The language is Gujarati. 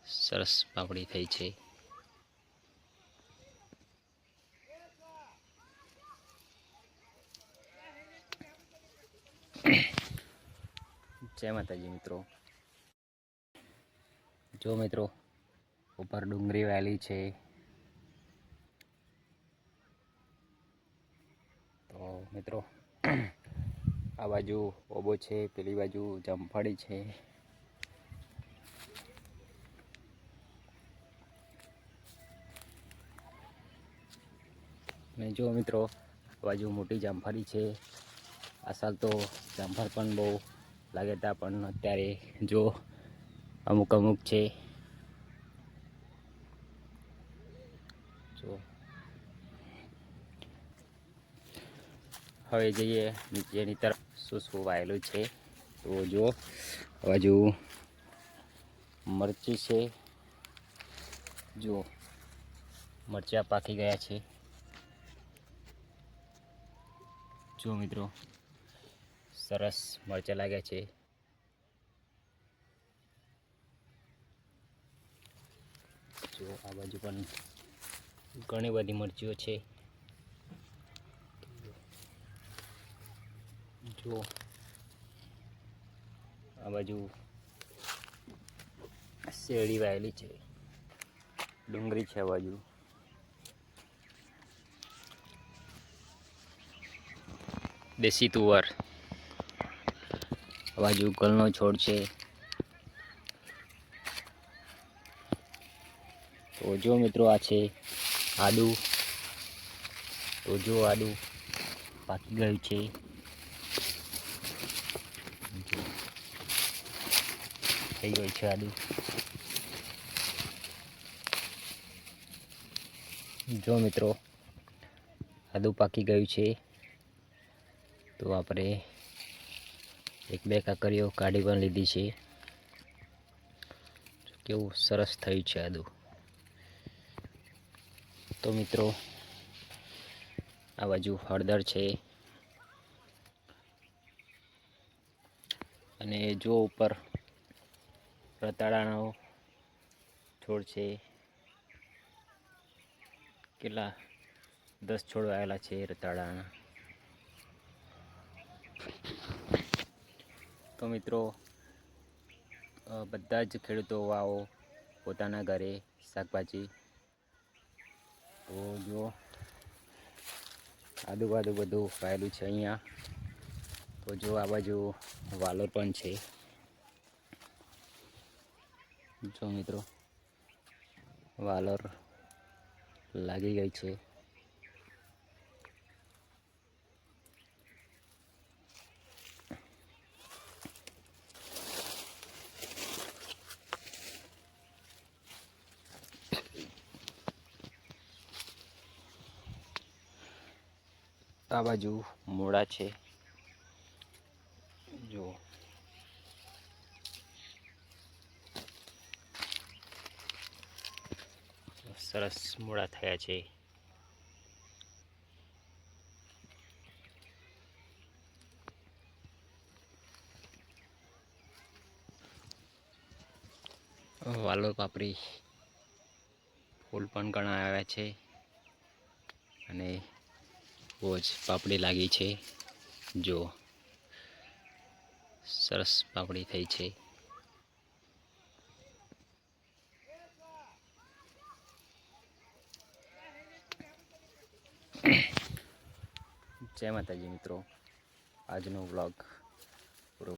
સરસ પાપડી થઈ છે. જય માતાજી મિત્રો. જો મિત્રો ઉપર ડુંગળી વાલી છે. તો મિત્રો આ બાજુ ઓબો છે, પેલી બાજુ જામફળી છે. ને જો મિત્રો આ બાજુ મોટી જામફળી છે. આ સાલ તો જામફળ પણ બહુ લાગે હતા, પણ અત્યારે જો અમુક છે. જો હવે જઈએ નીચેની તરફ શું વાયેલું છે. તો જો આ બાજુ મરચી છે. જો મરચાં પાકી ગયા છે. જો મિત્રો સરસ મરચાં લાગ્યા છે. જો આ બાજુ પણ ઘણી બધી મરચીઓ છે. જો આ બાજુ શેરડી વાયેલી છે, ડુંગળી છે. આ બાજુ દેશી તુવર, આ બાજુ ગલનો છોડ છે. તો જો મિત્રો આ છે આદુ. તો જો આદુ પાકી ગયું છે. થઈ ગયું છે આદુ. જો મિત્રો આદુ પાકી ગયું છે. તો આપણે એક બે કાકરીઓ કાઢી પણ લીધી છે. કેવું સરસ થયું છે આદુ. તો મિત્રો આ બાજુ હળદર છે. અને જો ઉપર રતાળાનો છોડ છે. કેટલા 10 છોડ આવેલા છે રતાળાના. તો મિત્રો બધા જ ખેડૂતો વાવો પોતાના ઘરે શાકભાજી. તો જો આજુબાજુ બધું વાયેલું છે અહીંયા. તો જો આ બાજુ વાલોર પણ છે. જો મિત્રો વાલોર લાગી ગઈ છે. આ બાજુ મૂળા છે. જો સરસ મૂળા થયા છે. વાલોર પાપડી ફૂલ પણ ઘણા આવ્યા છે. અને બહુ જ પાપડી લાગી છે. જો સરસ પાપડી થઈ છે. જય માતાજી મિત્રો. આજનો વ્લોગ